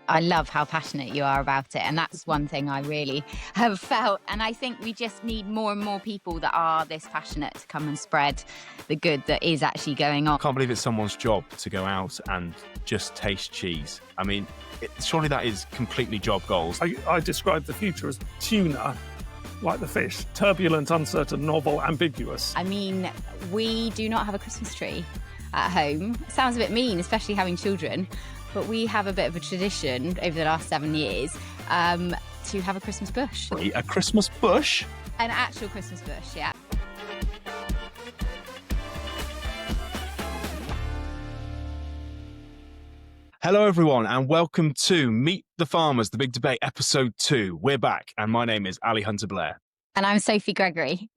I love how passionate you are about it. And that's one thing I really have felt. And I think we just need more and more people that are this passionate to come and spread the good that is actually going on. I can't believe it's someone's job to go out and just taste cheese. I mean, surely that is completely job goals. I describe the future as tuna, like the fish, turbulent, uncertain, novel, ambiguous. I mean, we do not have a Christmas tree at home. It sounds a bit mean, especially having children. But we have a bit of a tradition over the last 7 years to have a Christmas bush. A Christmas bush? An actual Christmas bush, yeah. Hello, everyone, and welcome to Meet the Farmers, The Big Debate, Episode 2. We're back, and my name is Ali Hunter Blair. And I'm Sophie Gregory.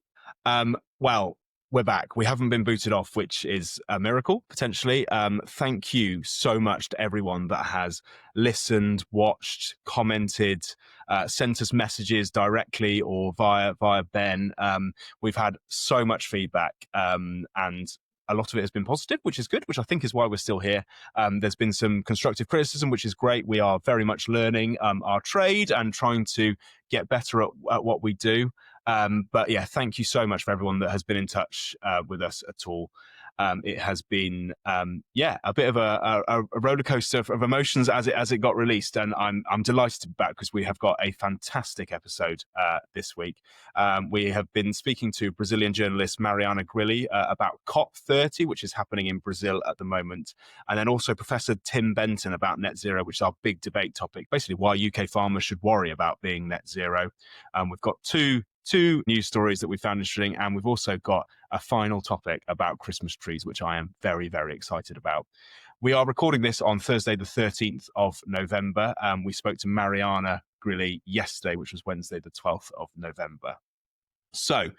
Well, we're back. We haven't been booted off, which is a miracle, potentially. Thank you so much to everyone that has listened, watched, commented, sent us messages directly or via Ben. We've had so much feedback, and a lot of it has been positive, which is good, which I think is why we're still here. There's been some constructive criticism, which is great. We are very much learning our trade and trying to get better at what we do. But yeah, thank you so much for everyone that has been in touch with us at all. It has been, a bit of a roller coaster of emotions as it got released, and I'm delighted to be back because we have got a fantastic episode this week. We have been speaking to Brazilian journalist Marianna Grilli about COP30, which is happening in Brazil at the moment, and then also Professor Tim Benton about net zero, which is our big debate topic, basically why UK farmers should worry about being net zero. We've got two news stories that we found interesting, and we've also got a final topic about Christmas trees, which I am very, very excited about. We are recording this on Thursday, the 13th of November. We spoke to Marianna Grilli yesterday, which was Wednesday, the 12th of November. So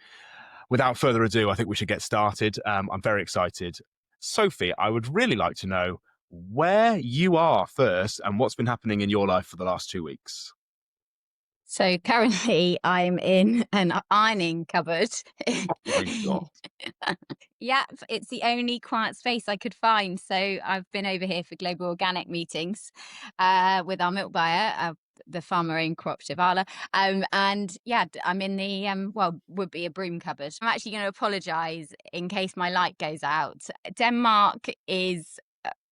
without further ado, I think we should get started. I'm very excited. Sophie, I would really like to know where you are first and what's been happening in your life for the last 2 weeks. So currently I'm in an ironing cupboard. Oh my God. Yeah, it's the only quiet space I could find. So I've been over here for Global Organic meetings with our milk buyer, the farmer-owned cooperative Arla. And yeah, I'm in the, would be a broom cupboard. I'm actually going to apologise in case my light goes out. Denmark is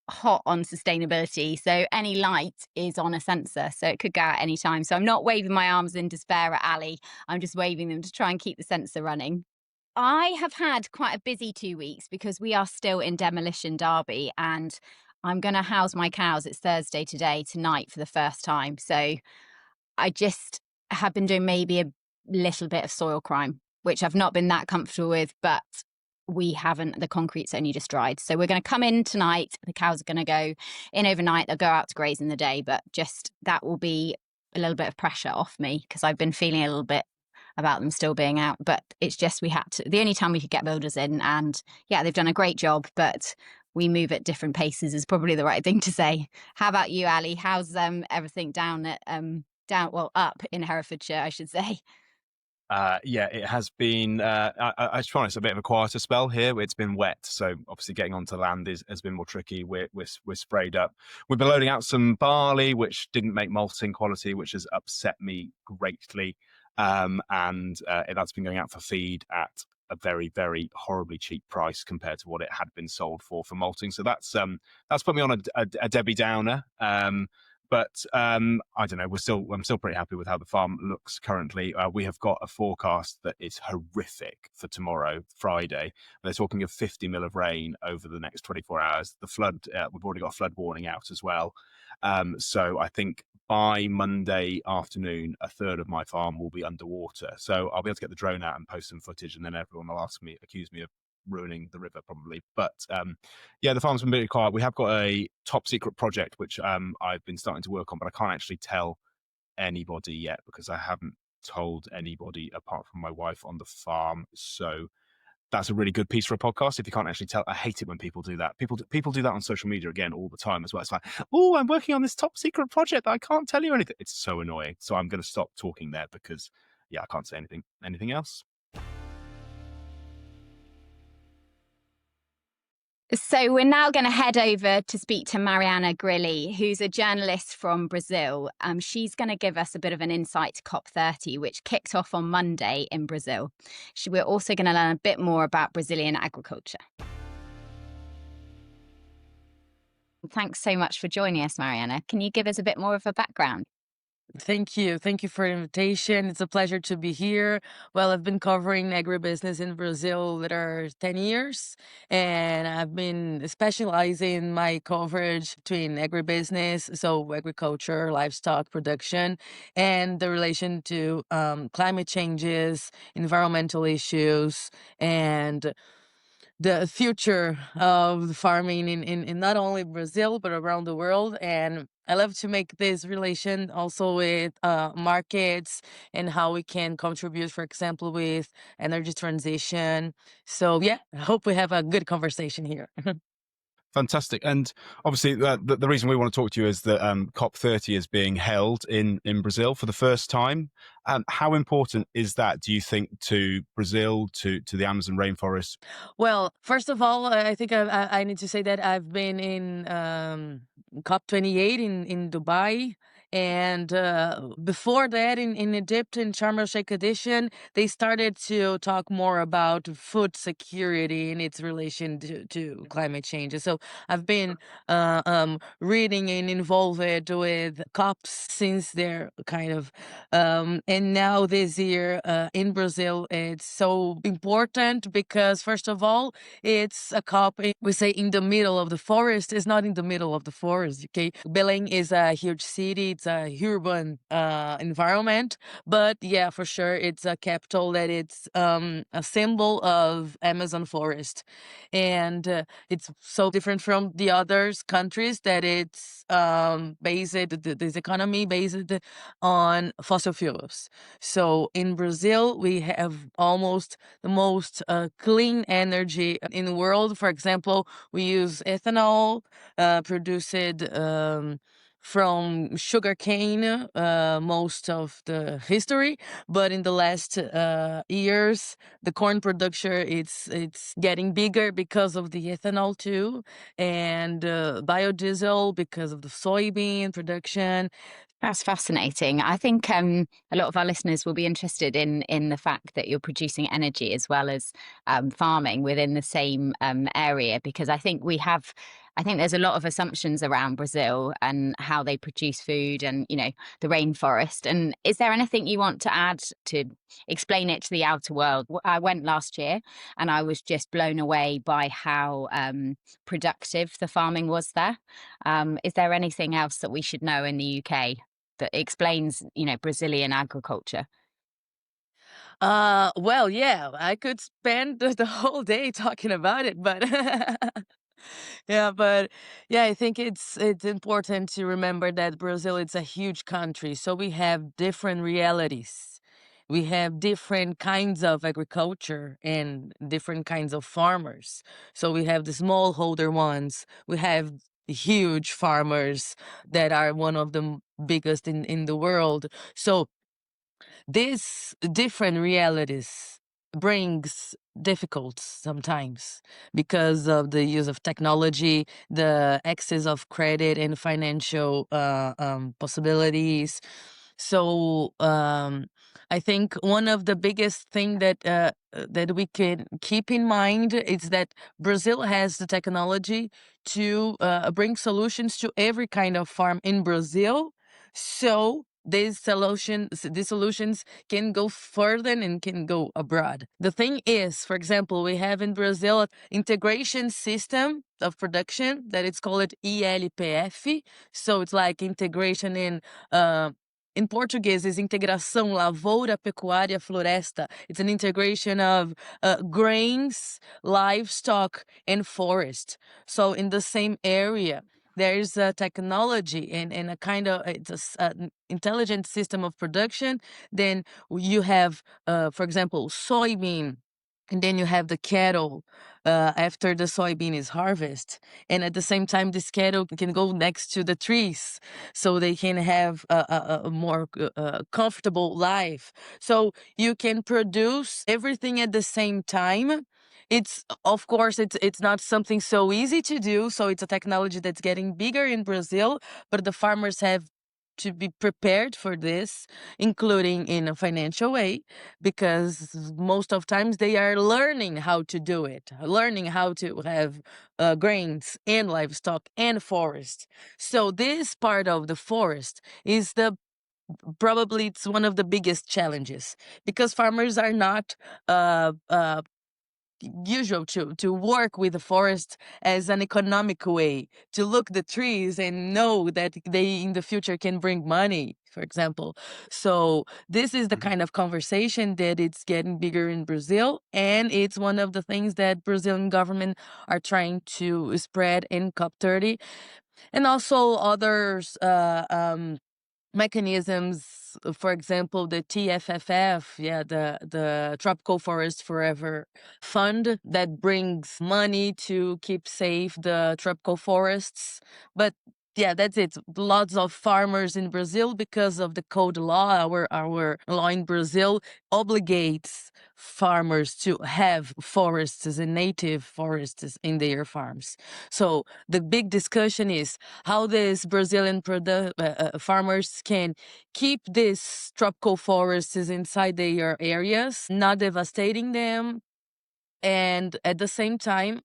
hot on sustainability, so any light is on a sensor, so it could go out any time. So I'm not waving my arms in despair at Ali, I'm just waving them to try and keep the sensor running. I have had quite a busy 2 weeks because we are still in demolition derby, and I'm going to house my cows. It's Thursday tonight for the first time, so I just have been doing maybe a little bit of soil crime, which I've not been that comfortable with, but we haven't, the concrete's only just dried. So we're going to come in tonight. The cows are going to go in overnight. They'll go out to graze in the day, but just that will be a little bit of pressure off me because I've been feeling a little bit about them still being out. But it's just the only time we could get builders in, and yeah, they've done a great job, but we move at different paces is probably the right thing to say. How about you, Ali? How's everything down at up in Herefordshire, I should say? Yeah, it has been, I just it's a bit of a quieter spell here. It's been wet, so obviously getting onto land has been more tricky. We're sprayed up. We've been loading out some barley, which didn't make malting quality, which has upset me greatly. And that's been going out for feed at a very, very horribly cheap price compared to what it had been sold for malting. So that's put me on a Debbie Downer. But I don't know. I'm still pretty happy with how the farm looks currently. We have got a forecast that is horrific for tomorrow, Friday. They're talking of 50 mil of rain over the next 24 hours. The flood, we've already got a flood warning out as well. So I think by Monday afternoon, a third of my farm will be underwater. So I'll be able to get the drone out and post some footage, and then everyone will accuse me of ruining the river probably. But the farm's been really quiet. We have got a top secret project which I've been starting to work on, but I can't actually tell anybody yet because I haven't told anybody apart from my wife on the farm. So that's a really good piece for a podcast if you can't actually tell. I hate it when people do that. People do that on social media again all the time as well. It's like, oh, I'm working on this top secret project that I can't tell you anything. It's so annoying. So I'm going to stop talking there because I can't say anything else. So we're now going to head over to speak to Marianna Grilli, who's a journalist from Brazil. She's going to give us a bit of an insight to COP30, which kicked off on Monday in Brazil. We're also going to learn a bit more about Brazilian agriculture. Thanks so much for joining us, Marianna. Can you give us a bit more of a background? Thank you. Thank you for the invitation. It's a pleasure to be here. Well, I've been covering agribusiness in Brazil for 10 years, and I've been specializing my coverage between agribusiness, so agriculture, livestock production, and the relation to climate changes, environmental issues, and the future of farming in not only Brazil but around the world. And I love to make this relation also with markets and how we can contribute, for example, with energy transition. So yeah, I hope we have a good conversation here. Fantastic. And obviously, the reason we want to talk to you is that COP30 is being held in Brazil for the first time. How important is that, do you think, to Brazil, to the Amazon rainforest? Well, first of all, I think I need to say that I've been in COP28 in Dubai. And before that, in Egypt, in Sharm el-Sheikh edition, they started to talk more about food security and its relation to climate change. So I've been reading and involved with COPs since they're kind of, and now this year in Brazil, it's so important because, first of all, it's a COP, we say, in the middle of the forest. It's not in the middle of the forest, okay? Belém is a huge city. It's a urban environment, but yeah, for sure, it's a capital that it's a symbol of Amazon forest. And it's so different from the other countries that it's based, this economy based on fossil fuels. So in Brazil, we have almost the most clean energy in the world. For example, we use ethanol produced from sugarcane most of the history, but in the last years, the corn production it's getting bigger because of the ethanol too, and biodiesel because of the soybean production. That's fascinating. I think a lot of our listeners will be interested in the fact that you're producing energy as well as farming within the same area, because I think there's a lot of assumptions around Brazil and how they produce food and, the rainforest. And is there anything you want to add to explain it to the outer world? I went last year and I was just blown away by how productive the farming was there. Is there anything else that we should know in the UK that explains, Brazilian agriculture? Well, yeah, I could spend the whole day talking about it, but yeah, I think it's important to remember that Brazil is a huge country, so we have different realities. We have different kinds of agriculture and different kinds of farmers. So we have the smallholder ones. We have huge farmers that are one of the biggest in the world. So these different realities brings difficulties sometimes because of the use of technology, the access of credit and financial possibilities. So I think one of the biggest thing that we can keep in mind is that Brazil has the technology to bring solutions to every kind of farm in Brazil. So these solutions can go further and can go abroad. The thing is, for example, we have in Brazil an integration system of production that it's called ELPF. So it's like integration in Portuguese is integração lavoura, pecuária, floresta. It's an integration of grains, livestock, and forest. So in the same area, there's a technology and a kind of an intelligent system of production. Then you have, for example, soybean. And then you have the cattle after the soybean is harvested. And at the same time, this cattle can go next to the trees so they can have a more comfortable life. So you can produce everything at the same time It's, of course, it's not something so easy to do. So it's a technology that's getting bigger in Brazil, but the farmers have to be prepared for this, including in a financial way, because most of times they are learning how to do it, learning how to have grains and livestock and forest. So this part of the forest is probably it's one of the biggest challenges, because farmers are not usual to work with the forest as an economic way to look the trees and know that they in the future can bring money, for example. So this is the kind of conversation that it's getting bigger in Brazil, and it's one of the things that Brazilian government are trying to spread in COP30, and also others mechanisms, for example, the TFFF, the Tropical Forest Forever Fund, that brings money to keep safe the tropical forests. But yeah, that's it. Lots of farmers in Brazil, because of the code law, our law in Brazil obligates farmers to have forests and native forests in their farms. So the big discussion is how these Brazilian farmers can keep these tropical forests inside their areas, not devastating them, and at the same time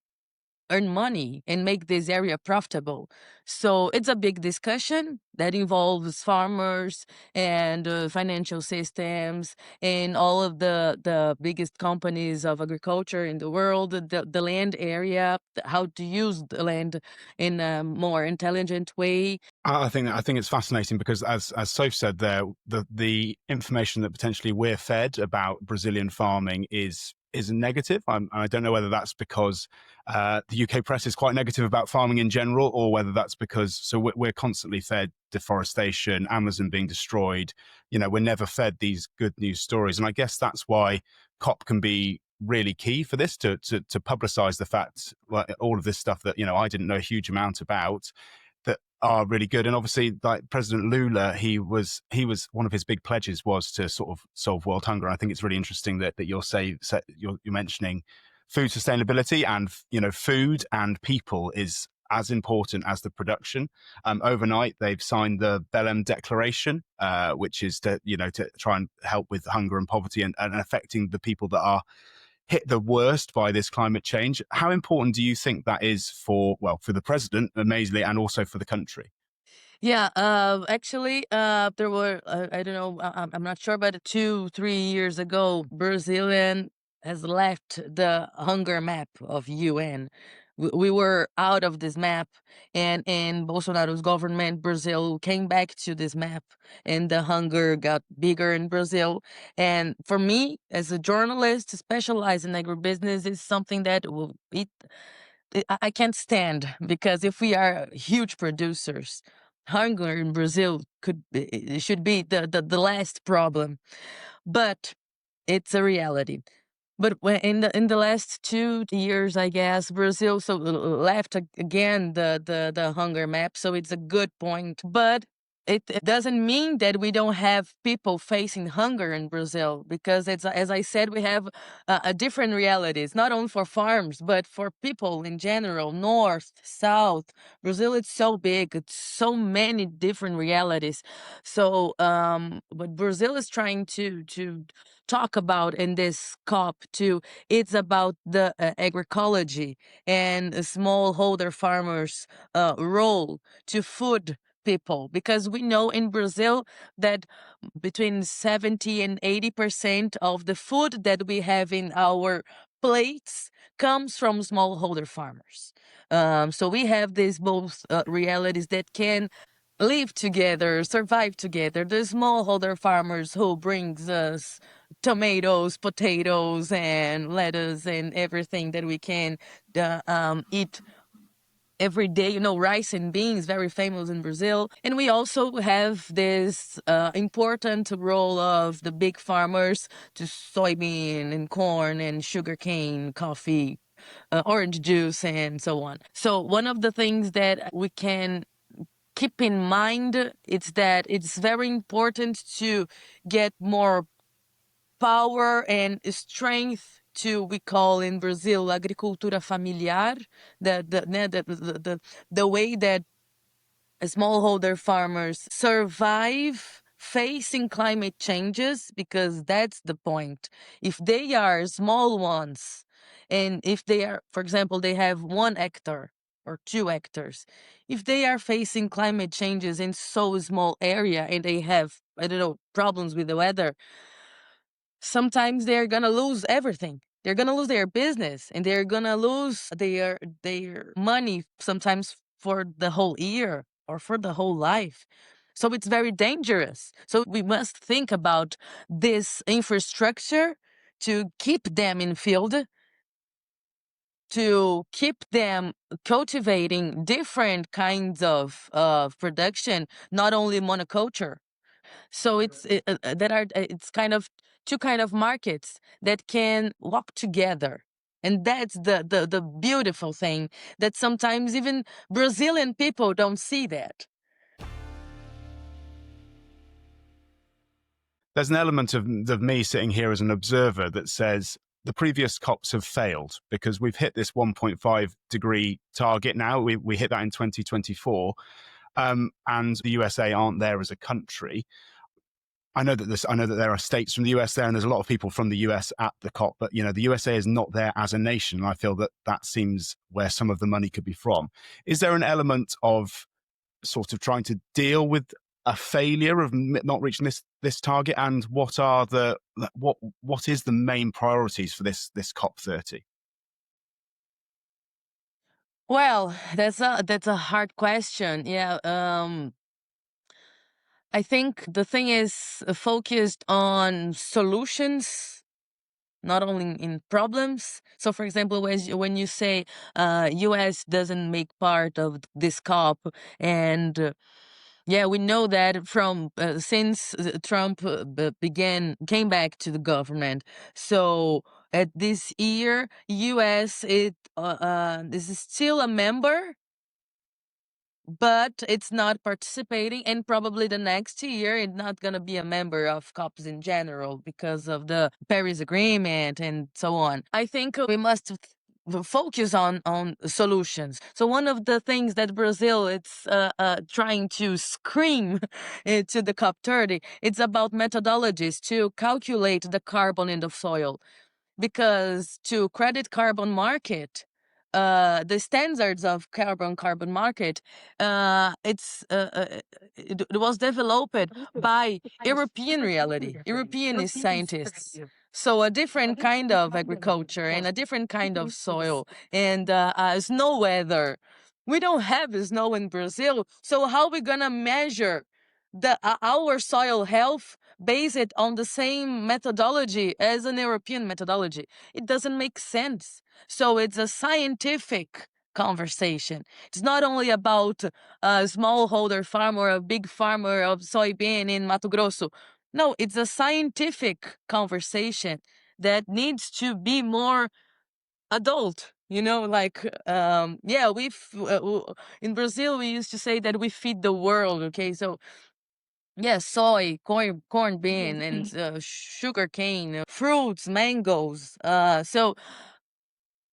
earn money and make this area profitable. So it's a big discussion that involves farmers and financial systems and all of the biggest companies of agriculture in the world, the land area, how to use the land in a more intelligent way. I think it's fascinating because, as Soph said there, the information that potentially we're fed about Brazilian farming is negative. I don't know whether that's because the UK press is quite negative about farming in general, or whether that's because we're constantly fed deforestation, Amazon being destroyed. We're never fed these good news stories, and I guess that's why COP can be really key for this, to publicize the fact, like, all of this stuff that I didn't know a huge amount about, that are really good. And obviously, like President Lula, he was one of his big pledges was to sort of solve world hunger. I think it's really interesting that you're mentioning food sustainability, and food and people is as important as the production. Overnight, they've signed the Belém Declaration, which is to try and help with hunger and poverty and affecting the people that are hit the worst by this climate change. How important do you think that is for the president, amazingly, and also for the country? Yeah, actually, there were, I don't know, I'm not sure, but 2-3 years ago, Brazilian has left the hunger map of UN. We were out of this map, and in Bolsonaro's government, Brazil came back to this map, and the hunger got bigger in Brazil. And for me, as a journalist specialized in agribusiness, is something that I can't stand, because if we are huge producers, hunger in Brazil it should be the last problem, but it's a reality. But in the last 2 years, I guess, Brazil left again the hunger map, so it's a good point. But it doesn't mean that we don't have people facing hunger in Brazil, because it's, as I said, we have a different realities, not only for farms but for people in general, north, south. Brazil is so big; it's so many different realities. So, what Brazil is trying to talk about in this COP too, it's about the agroecology and smallholder farmers' role to food people, because we know in Brazil that between 70 and 80% of the food that we have in our plates comes from smallholder farmers. So we have these both realities that can live together, survive together. The smallholder farmers who brings us tomatoes, potatoes, and lettuce, and everything that we can eat every day. Rice and beans, very famous in Brazil. And we also have this important role of the big farmers to soybean and corn and sugarcane, coffee, orange juice, and so on. So one of the things that we can keep in mind is that it's very important to get more power and strength to, we call in Brazil, agricultura familiar, the way that smallholder farmers survive facing climate changes, because that's the point. If they are small ones, and if they are, for example, they have 1 hectare or 2 hectares, if they are facing climate changes in so small area and they have, I don't know, problems with the weather, sometimes they're gonna lose everything. They're gonna lose their business, and they're gonna lose their money, sometimes for the whole year or for the whole life. So it's very dangerous. So we must think about this infrastructure to keep them in field, to keep them cultivating different kinds of production, not only monoculture. So it's kind of two kind of markets that can walk together. And that's the beautiful thing, that sometimes even Brazilian people don't see that. There's an element of me sitting here as an observer that says the previous COPs have failed because we've hit this 1.5 degree target now. We hit that in 2024, and the USA aren't there as a country. I know that there are states from the US there, and there's a lot of people from the US at the COP, but the USA is not there as a nation. And I feel that seems where some of the money could be from. Is there an element of sort of trying to deal with a failure of not reaching this target, and what is the main priorities for this COP30? Well, that's a hard question. Yeah. I think the thing is focused on solutions, not only in problems. So, for example, when you say U.S. doesn't make part of this COP, and yeah, we know that from since Trump came back to the government. So at this year, U.S. is still a member, but it's not participating, and probably the next year it's not going to be a member of COPs in general because of the Paris Agreement and so on. I think we must focus on solutions. So one of the things that Brazil it's trying to scream to the COP30, it's about methodologies to calculate the carbon in the soil, because to credit carbon market, the standards of carbon market, it was developed by European reality, European scientists. So a different kind of agriculture and a different kind of soil and snow weather. We don't have snow in Brazil, so how we gonna measure our soil health based on the same methodology as an European methodology? It doesn't make sense. So it's a scientific conversation. It's not only about a smallholder farmer or a big farmer of soybean in Mato Grosso. No, it's a scientific conversation that needs to be more adult. In Brazil we used to say that we feed the world. Okay, so yeah, soy, corn bean, and sugar cane, fruits, mangoes. So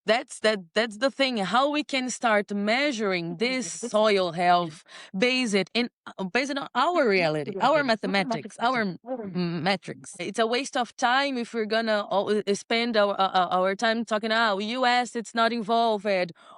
that's the thing. How we can start measuring this soil health based on our reality, our mathematics, our metrics. It's a waste of time if we're gonna spend our time talking, US it's not involved,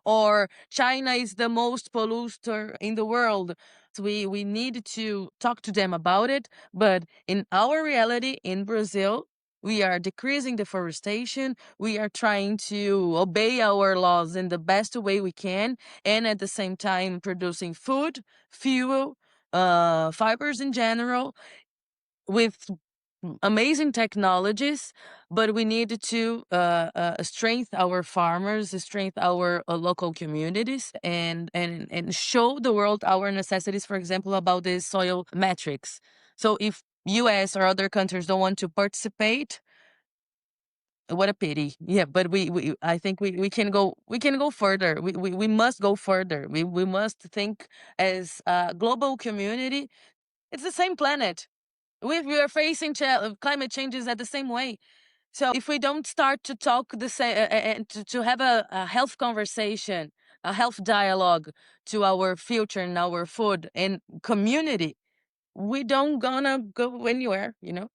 or China is the most polluter in the world. So we need to talk to them about it. But in our reality in Brazil, we are decreasing deforestation. We are trying to obey our laws in the best way we can, and at the same time producing food, fuel, fibers in general, with amazing technologies. But we need to strengthen our farmers, strengthen our local communities, and show the world our necessities, for example, about the soil metrics. So if US or other countries don't want to participate, what a pity. Yeah, but I think we can go further. We must go further. We must think as a global community. It's the same planet. We are facing climate changes at the same way. So if we don't start to talk the same and to have a health conversation, a health dialogue to our future and our food and community, we don't gonna go anywhere, you know?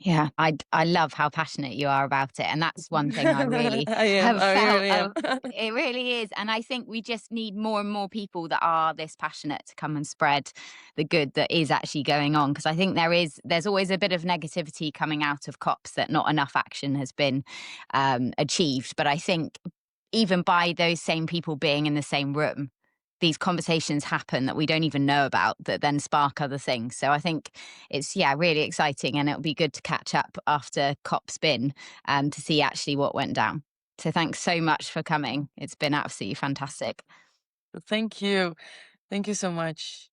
Yeah, I love how passionate you are about it, and that's one thing I really I am. have I felt. really am. It really is, and I think we just need more and more people that are this passionate to come and spread the good that is actually going on. Because I think there's always a bit of negativity coming out of COPs that not enough action has been achieved. But I think even by those same people being in the same room, these conversations happen that we don't even know about that then spark other things. So I think it's, yeah, really exciting, and it'll be good to catch up after COP's been to see actually what went down. So thanks so much for coming. It's been absolutely fantastic. Thank you. Thank you so much.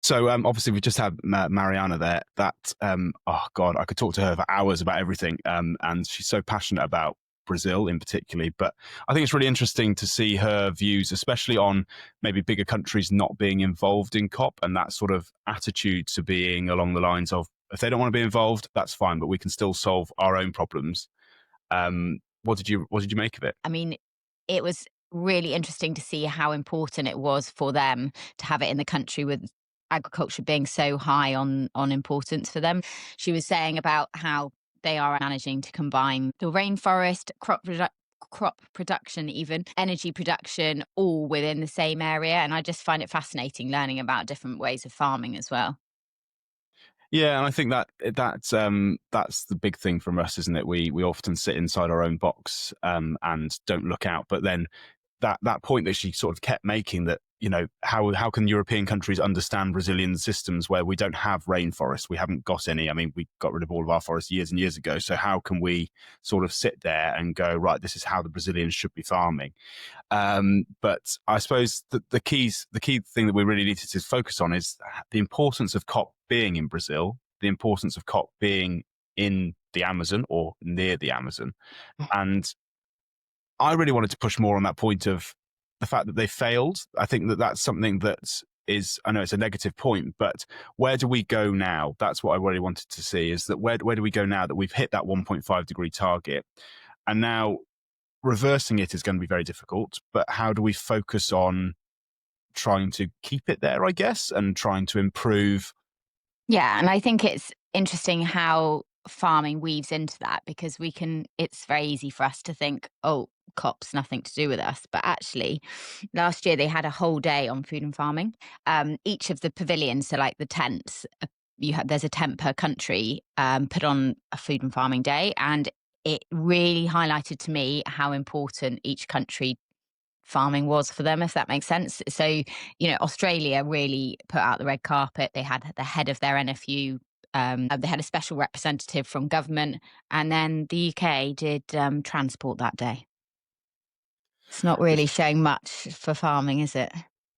So obviously we just had Marianna there. That oh god, I could talk to her for hours about everything, and she's so passionate about Brazil in particularly. But I think it's really interesting to see her views, especially on maybe bigger countries not being involved in COP, and that sort of attitude to being along the lines of, if they don't want to be involved, that's fine, but we can still solve our own problems. What did you make of it? I mean, it was really interesting to see how important it was for them to have it in the country, with agriculture being so high on importance for them. She was saying about how they are managing to combine the rainforest, crop production, even energy production, all within the same area. And I just find it fascinating learning about different ways of farming as well. Yeah, and I think that's the big thing from us, isn't it? We often sit inside our own box and don't look out. But then that point that she sort of kept making, that, you know, how can European countries understand Brazilian systems where we don't have rainforests? We haven't got any. I mean, we got rid of all of our forests years and years ago. So how can we sort of sit there and go, right, this is how the Brazilians should be farming? But I suppose the key thing that we really needed to focus on is the importance of COP being in Brazil, the importance of COP being in the Amazon or near the Amazon. And I really wanted to push more on that point of the fact that they failed. I think that that's something that is, I know it's a negative point, but where do we go now? That's what I really wanted to see, is that where do we go now that we've hit that 1.5 degree target? And now reversing it is going to be very difficult, but how do we focus on trying to keep it there, I guess, and trying to improve? Yeah, and I think it's interesting how farming weaves into that, because it's very easy for us to think, oh, COP's nothing to do with us. But actually, last year they had a whole day on food and farming. Each of the pavilions, so like the tents, there's a tent per country, put on a food and farming day. And it really highlighted to me how important each country farming was for them, if that makes sense. So, you know, Australia really put out the red carpet. They had the head of their NFU, they had a special representative from government, and then the UK did transport that day. It's not really showing much for farming, is it?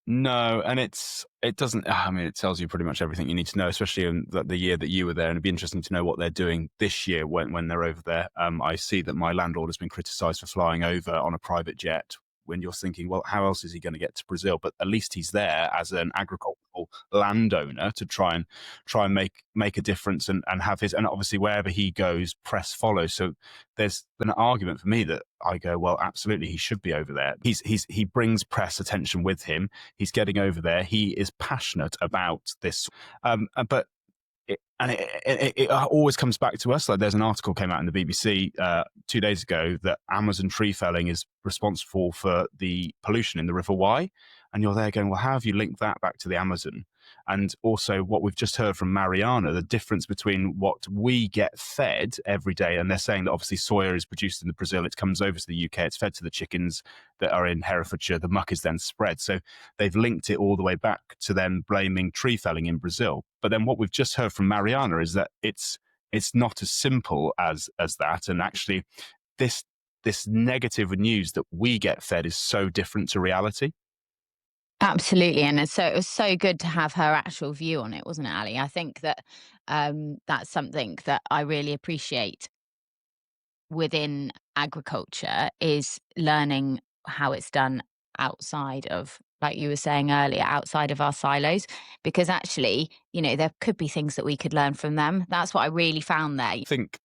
No, and it doesn't. I mean, it tells you pretty much everything you need to know, especially in the year that you were there. And it'd be interesting to know what they're doing this year when they're over there. I see that my landlord has been criticised for flying over on a private jet. When you're thinking, well, how else is he going to get to Brazil? But at least he's there as an agricultural landowner to try and make a difference and have his, and obviously wherever he goes, press follows. So there's an argument for me that I go, well, absolutely, he should be over there. He brings press attention with him. He's getting over there. He is passionate about this, but. It always comes back to us. Like, there's an article came out in the BBC 2 days ago that Amazon tree felling is responsible for the pollution in the River Wye. And you're there going, well, how have you linked that back to the Amazon? And also what we've just heard from Marianna, the difference between what we get fed every day. And they're saying that obviously soya is produced in the Brazil. It comes over to the UK. It's fed to the chickens that are in Herefordshire. The muck is then spread. So they've linked it all the way back to them blaming tree felling in Brazil. But then what we've just heard from Marianna is that it's not as simple as that. And actually this negative news that we get fed is so different to reality. Absolutely. And it was so good to have her actual view on it, wasn't it, Ali? I think that that's something that I really appreciate within agriculture, is learning how it's done outside of like you were saying earlier, outside of our silos, because actually, there could be things that we could learn from them. That's what I really found there.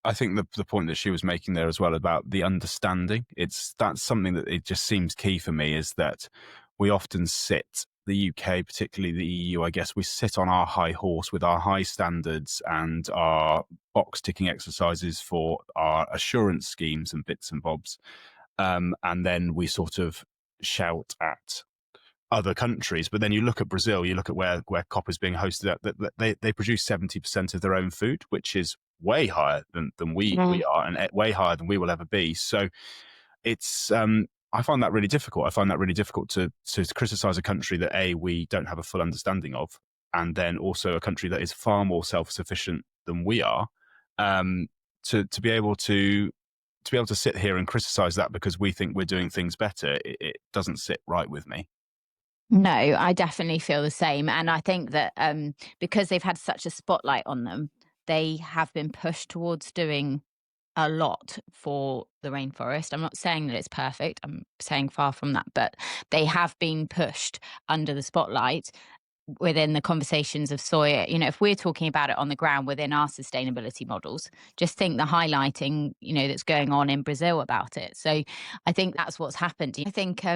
I think the point that she was making there as well about the understanding, that's something that it just seems key for me, is that we often sit, the UK, particularly the EU, I guess, we sit on our high horse with our high standards and our box ticking exercises for our assurance schemes and bits and bobs. And then we sort of shout at other countries. But then you look at Brazil, you look at where COP is being hosted at, that they produce 70% of their own food, which is way higher than we are, and way higher than we will ever be. So it's I find that really difficult. I find that really difficult to criticize a country that we don't have a full understanding of, and then also a country that is far more self-sufficient than we are, to be able to sit here and criticize that because we think we're doing things better. It doesn't sit right with me. No, I definitely feel the same. And I think that because they've had such a spotlight on them, they have been pushed towards doing a lot for the rainforest. I'm not saying that it's perfect. I'm saying far from that. But they have been pushed under the spotlight within the conversations of soy. If we're talking about it on the ground within our sustainability models, just think the highlighting, that's going on in Brazil about it. So I think that's what's happened. I think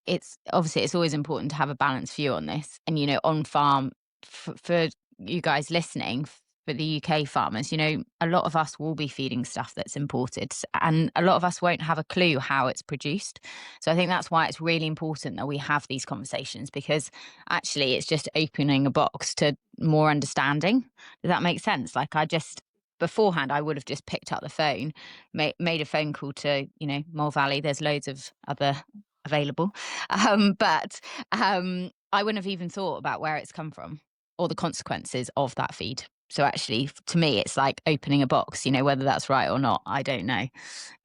it's always important to have a balanced view on this, and on farm, for you guys listening, for the UK farmers, a lot of us will be feeding stuff that's imported, and a lot of us won't have a clue how it's produced. So I think that's why it's really important that we have these conversations, because actually it's just opening a box to more understanding. Does that make sense? Like, beforehand, I would have just picked up the phone, made a phone call to, Mole Valley. There's loads of other available, but I wouldn't have even thought about where it's come from or the consequences of that feed. So actually, to me, it's like opening a box. Whether that's right or not, I don't know.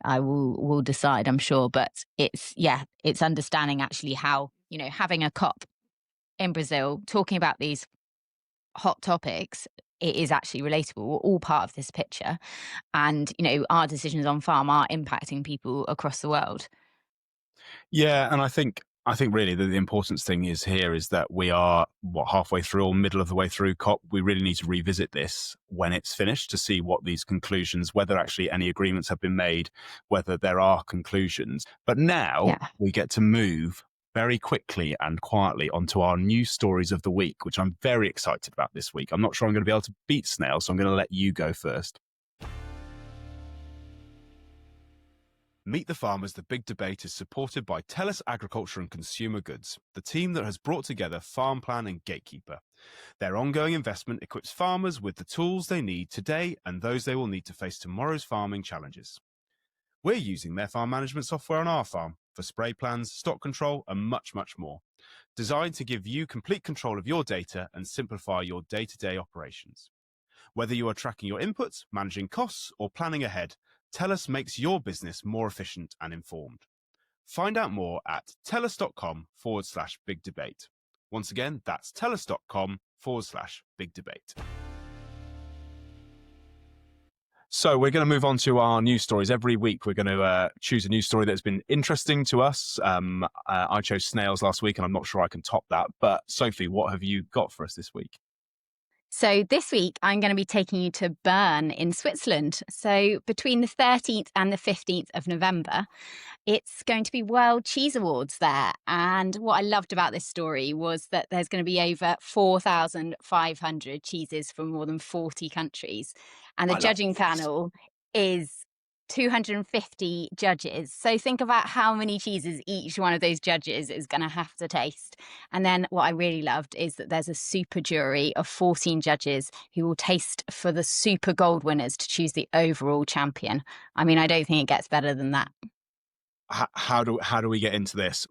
I will decide, I'm sure. But it's understanding actually how, having a COP in Brazil, talking about these hot topics, it is actually relatable. We're all part of this picture, and our decisions on farm are impacting people across the world. Yeah, and I think really the important thing is that we are halfway through or middle of the way through COP. We really need to revisit this when it's finished to see what these conclusions, whether actually any agreements have been made, whether there are conclusions. But now we get to move very quickly and quietly onto our news stories of the week, which I'm very excited about this week. I'm not sure I'm going to be able to beat Snail, so I'm going to let you go first. Meet the Farmers, the Big Debate is supported by TELUS Agriculture and Consumer Goods, the team that has brought together Farm Plan and Gatekeeper. Their ongoing investment equips farmers with the tools they need today and those they will need to face tomorrow's farming challenges. We're using their farm management software on our farm for spray plans, stock control, and much, much more, designed to give you complete control of your data and simplify your day-to-day operations. Whether you are tracking your inputs, managing costs, or planning ahead, TELUS makes your business more efficient and informed. Find out more at telus.com/big debate. Once again, that's telus.com/big debate. So we're going to move on to our news stories. Every week we're going to choose a news story that's been interesting to us. I chose snails last week, and I'm not sure I can top that. But Sophie, what have you got for us this week? So this week, I'm going to be taking you to Bern in Switzerland. So between the 13th and the 15th of November, it's going to be World Cheese Awards there. And what I loved about this story was that there's going to be over 4,500 cheeses from more than 40 countries. And the judging panel is 250 judges. So think about how many cheeses each one of those judges is going to have to taste. And then what I really loved is that there's a super jury of 14 judges who will taste for the super gold winners to choose the overall champion. I mean, I don't think it gets better than that. How do we get into this?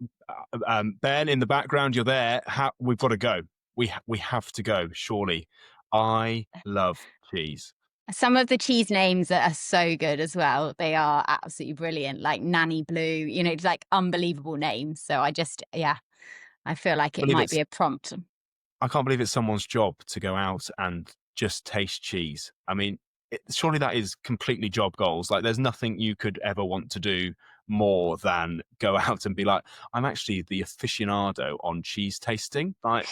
Ben, in the background, you're there. We've got to go. We have to go, surely. I love cheese. Some of the cheese names are so good as well. They are absolutely brilliant, like Nanny Blue, like unbelievable names. So I feel like it might be a prompt. I can't believe it's someone's job to go out and just taste cheese. I mean, surely that is completely job goals. Like, there's nothing you could ever want to do more than go out and be like, I'm actually the aficionado on cheese tasting. Like,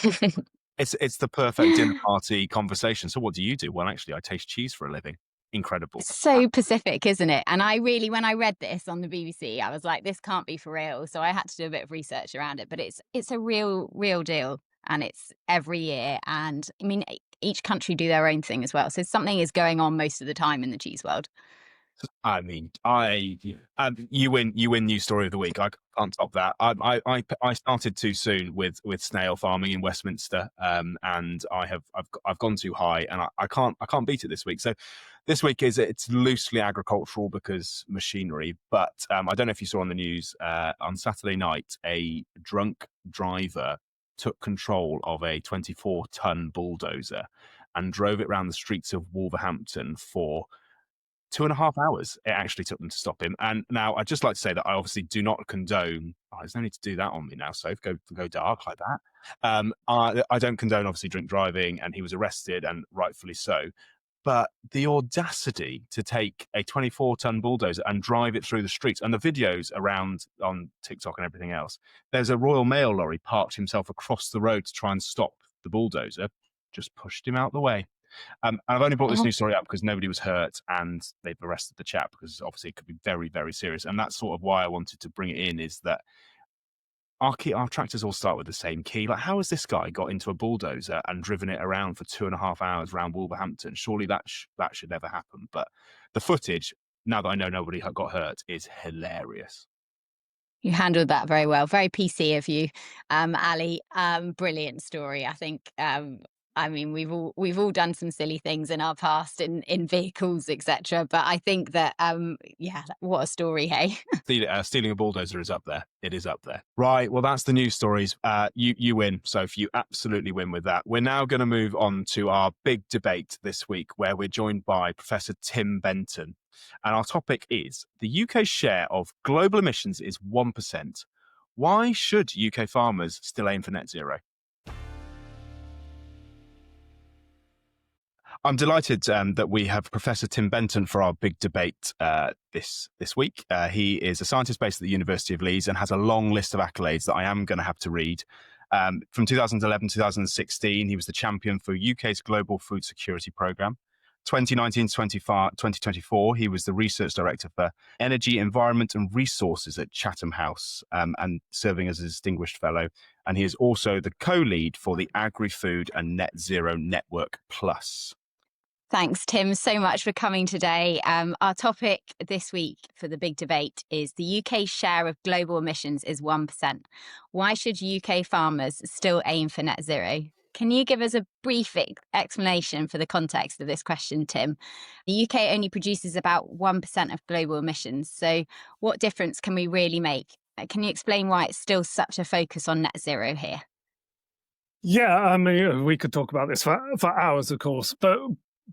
it's the perfect dinner party conversation. So what do you do? Well, actually, I taste cheese for a living. Incredible. So Pacific, isn't it? And I really, when I read this on the BBC, I was like, this can't be for real. So I had to do a bit of research around it. But it's a real deal, and it's every year. And I mean, each country do their own thing as well. So something is going on most of the time in the cheese world. I mean, you win news story of the week. I can't top that. I started too soon with snail farming in Westminster, and I've gone too high, and I can't beat it this week. So this week it's loosely agricultural because machinery, but I don't know if you saw on the news on Saturday night, a drunk driver took control of a 24-ton bulldozer and drove it around the streets of Wolverhampton for 2.5 hours it actually took them to stop him. And now I'd just like to say that I obviously do not condone. Oh, there's no need to do that on me now, Soph. Go dark like that. I don't condone obviously drink driving, and he was arrested, and rightfully so. But the audacity to take a 24-ton bulldozer and drive it through the streets, and the videos around on TikTok and everything else. There's a Royal Mail lorry parked himself across the road to try and stop the bulldozer, just pushed him out the way. And I've only brought this news story up because nobody was hurt, and they've arrested the chap, because obviously it could be very, very serious. And that's sort of why I wanted to bring it in, is that our tractors all start with the same key. Like, how has this guy got into a bulldozer and driven it around for 2.5 hours around Wolverhampton? Surely that should never happen. But the footage, now that I know nobody got hurt, is hilarious. You handled that very well. Very PC of you, Ali. Brilliant story. I think. I mean, we've all done some silly things in our past in vehicles, etc. But I think that, what a story, hey. Stealing a bulldozer is up there. It is up there. Right. Well, that's the news stories. You win, Sophie. You absolutely win with that. We're now going to move on to our big debate this week, where we're joined by Professor Tim Benton. And our topic is the UK's share of global emissions is 1%. Why should UK farmers still aim for net zero? I'm delighted that we have Professor Tim Benton for our big debate this week. He is a scientist based at the University of Leeds and has a long list of accolades that I am going to have to read. From 2011 to 2016, he was the champion for UK's Global Food Security Programme. 2019 to 2024, he was the research director for Energy, Environment and Resources at Chatham House, and serving as a distinguished fellow. And he is also the co-lead for the Agri-Food and Net Zero Network Plus. Thanks, Tim, so much for coming today. Our topic this week for the big debate is the UK's share of global emissions is 1%. Why should UK farmers still aim for net zero? Can you give us a brief explanation for the context of this question, Tim? The UK only produces about 1% of global emissions. So what difference can we really make? Can you explain why it's still such a focus on net zero here? Yeah, I mean, we could talk about this for hours, of course, but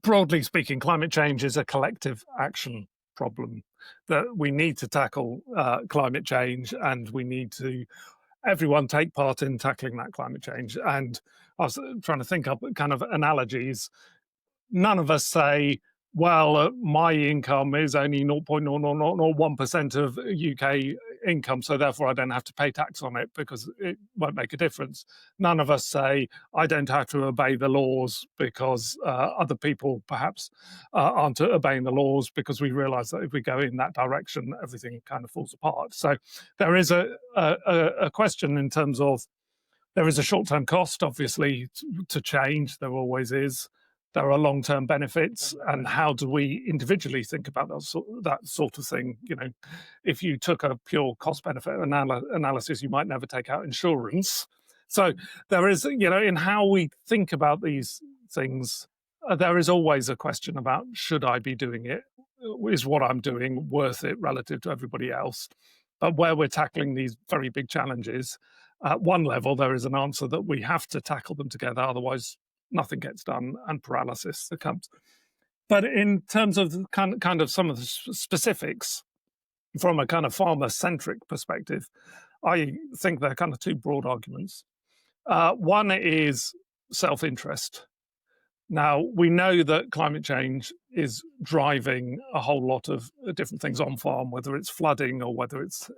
broadly speaking, climate change is a collective action problem, that we need to tackle climate change, and we need to everyone take part in tackling that climate change. And I was trying to think up kind of analogies. None of us say, well, my income is only 0.0001% of UK income, so therefore I don't have to pay tax on it because it won't make a difference. None of us say, I don't have to obey the laws because other people perhaps aren't obeying the laws, because we realise that if we go in that direction, everything kind of falls apart. So there is a question in terms of, there is a short-term cost, obviously, to change. There always is. There are long-term benefits, and how do we individually think about that sort of thing? You know, if you took a pure cost-benefit analysis, you might never take out insurance. So there is, you know, in how we think about these things, there is always a question about, should I be doing it? Is what I'm doing worth it relative to everybody else? But where we're tackling these very big challenges, at one level, there is an answer that we have to tackle them together, otherwise nothing gets done and paralysis comes. But in terms of kind of some of the specifics, from a kind of farmer-centric perspective, I think there are kind of two broad arguments. One is self-interest. Now, we know that climate change is driving a whole lot of different things on farm, whether it's flooding or whether it's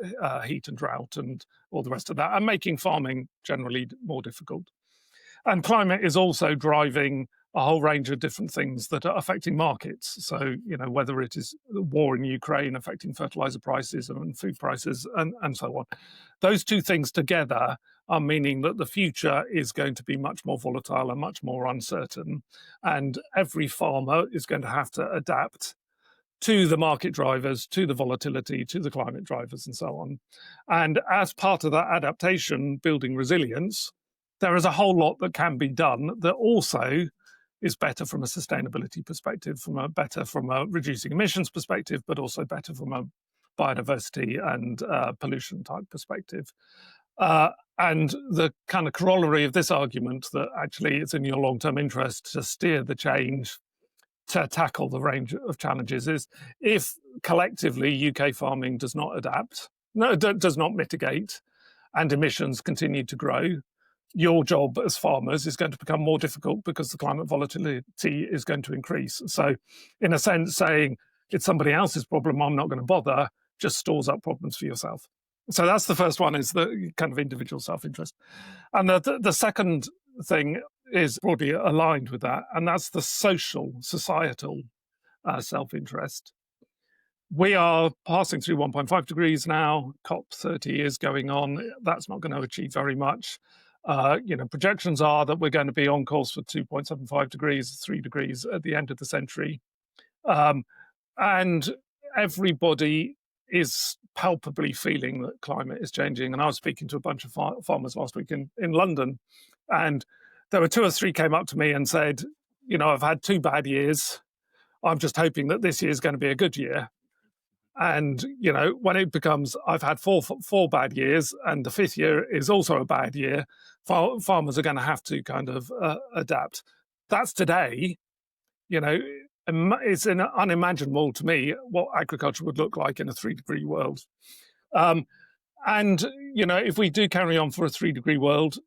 heat and drought and all the rest of that, and making farming generally more difficult. And climate is also driving a whole range of different things that are affecting markets. So, whether it is the war in Ukraine affecting fertilizer prices and food prices and so on. Those two things together are meaning that the future is going to be much more volatile and much more uncertain. And every farmer is going to have to adapt to the market drivers, to the volatility, to the climate drivers, and so on. And as part of that adaptation, building resilience, there is a whole lot that can be done that also is better from a sustainability perspective, better from a reducing emissions perspective, but also better from a biodiversity and pollution type perspective. And the kind of corollary of this argument that actually it's in your long-term interest to steer the change to tackle the range of challenges is if collectively UK farming does not adapt, does not mitigate, and emissions continue to grow, your job as farmers is going to become more difficult because the climate volatility is going to increase. So, in a sense, saying it's somebody else's problem, I'm not going to bother, just stores up problems for yourself. So that's the first one, is the kind of individual self-interest. And the second thing is broadly aligned with that, and that's the societal self-interest. We are passing through 1.5 degrees now. COP30 is going on. That's not going to achieve very much. Projections are that we're going to be on course for 2.75 degrees, 3 degrees at the end of the century. And everybody is palpably feeling that climate is changing. And I was speaking to a bunch of farmers last week in London, and there were 2 or 3 came up to me and said, I've had 2 bad years. I'm just hoping that this year is going to be a good year. And, when it becomes, I've had four bad years and the 5th year is also a bad year, farmers are going to have to kind of adapt. That's today. It's unimaginable to me what agriculture would look like in a 3-degree world. And, if we do carry on for a 3-degree world,